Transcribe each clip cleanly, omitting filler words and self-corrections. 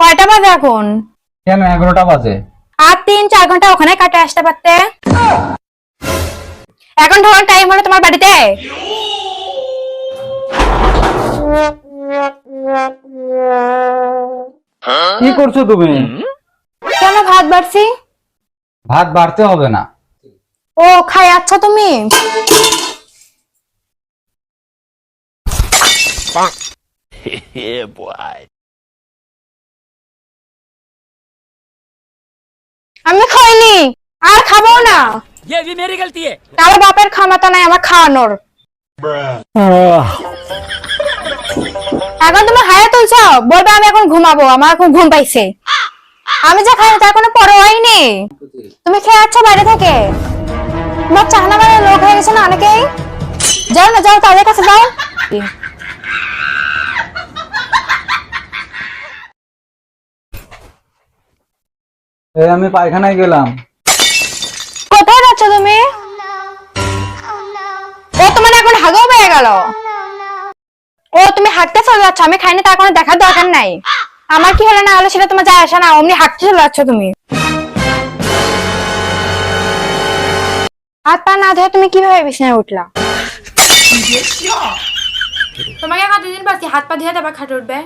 কয়টা বাজে এখন? কেন 11টা বাজে? আর 3-4 ঘন্টা ওখানে কাটে আসতে পারতে। এখন ঢোকার টাইম হলো তোমার বাড়িতে। কি করছো তুমি? কেন ভাত বাড়ছি? ভাত বাড়তে হবে না। ও খাই আচ্ছা তুমি? আমি খাইনি আর খাবো না। ये भी मेरी गलती है। কারো বাপের ক্ষমতা নাই আমার খাওয়ানোর। এখন তুমি হায়া তুলছো, বলবে আমি এখন ঘুমাবো, আমার এখন ঘুম পাইছে। আমি যা খাই তার কোনো পরোয়াই নেই। তুমি খেয়ে আছো বাইরে থেকে, তোমার চাহনা মানে লোক হয়ে গেছে না অনেকেই। যাও না, যাও তাদের কাছে যাও। এই আমি পায়খানায় গেলাম। কোথায় যাচ্ছ তুমি? ও তোমার এখন হাগেও পেয়ে গেল। ও তুমি হাঁটতে চলে যাচ্ছ, আমি খাইনি তার কোনো দেখার দরকার নাই। আমার কি হলো না হলো সেটা তোমার যায় আসে না, অমনি হাঁটতে চলে যাচ্ছ তুমি। হাত পা না ধরে তুমি কিভাবে বিছানায় উঠলা? তোমাকে কতদিন বলছি হাত পা ধুয়ে তারপর খাটে উঠবে?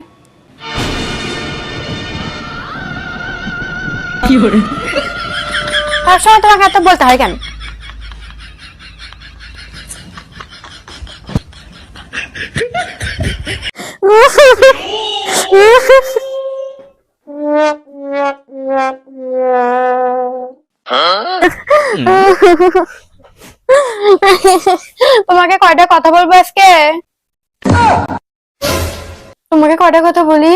সবসময় তোমাকে এত বলতে হয় কেন? তোমাকে কয়টা কথা বলবো আজকে? তোমাকে কয়টা কথা বলি?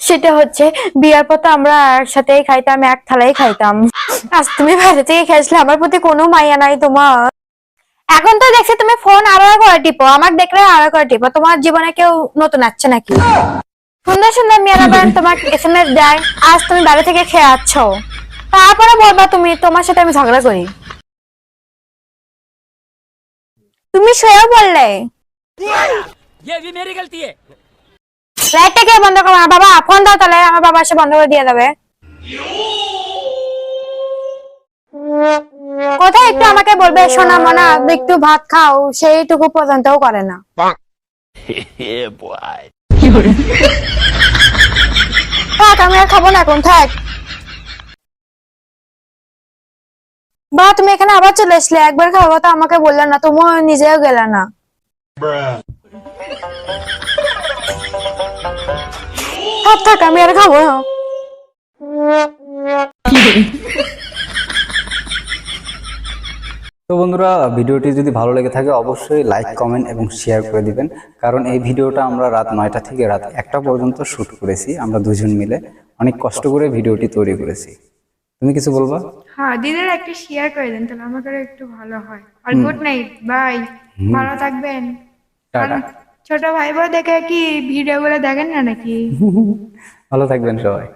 সেটা হচ্ছে বিয়ার পর তো আমরা একসাথেই খাইতাম, এক থালাই খাইতাম। আজ তুমি বাইরে থেকে খেয়েছিলে, আমার প্রতি কোনো মায়া নাই তোমার। এখন তো দেখছি তুমি ফোন আরো করে টিপো, আমার দেখলে আরো করে টিপো। তোমার জীবনে কেউ নতুন আসছে নাকি? সুন্দর সুন্দর মেয়েরা বলেন তোমার SMS দেয়, আজ তুমি বাইরে থেকে খেয়ে আছো, তারপরে বলবা তুমি তোমার সাথে আমি ঝগড়া করি। তুমি শুয়েও বললে। ये भी मेरी गलती है। লাইটটা কে বন্ধ করো? বাবা ফোন দাও, তাহলে আমার বাবা এসে বন্ধ করে দিয়ে দেবে। কোথায় একটু আমাকে বলবে সোনা মনা একটু ভাত খাও, সেইটুকু পর্যন্তও করে না। থাক আমি আর খাবো না এখন, থাক। বা তুমি এখানে আবার চলে আসলে, একবার খাবো তো আমাকে বললে না, তুমিও নিজেও গেলে না। থাক থাক আমি আর খাবো না। তো বন্ধুরা, ভিডিওটি যদি ভালো লেগে থাকে অবশ্যই লাইক, কমেন্ট এবং শেয়ার করে দিবেন। কারণ এই ভিডিওটা আমরা রাত 9টা থেকে রাত 1টা পর্যন্ত শুট করেছি, আমরা দুজন মিলে অনেক কষ্ট করে ভিডিওটি তৈরি করেছি। তুমি কিছু বলবা? হ্যাঁ, দিদির একটা শেয়ার করে দেন, তাহলে আমাদের একটু ভালো হয়। আর গুড নাইট, বাই, ভালো থাকবেন। টাটা। ছোট ভাই বোন দেখে কি ভিডিও গুলো দেখেন না নাকি? ভালো থাকবেন সবাই।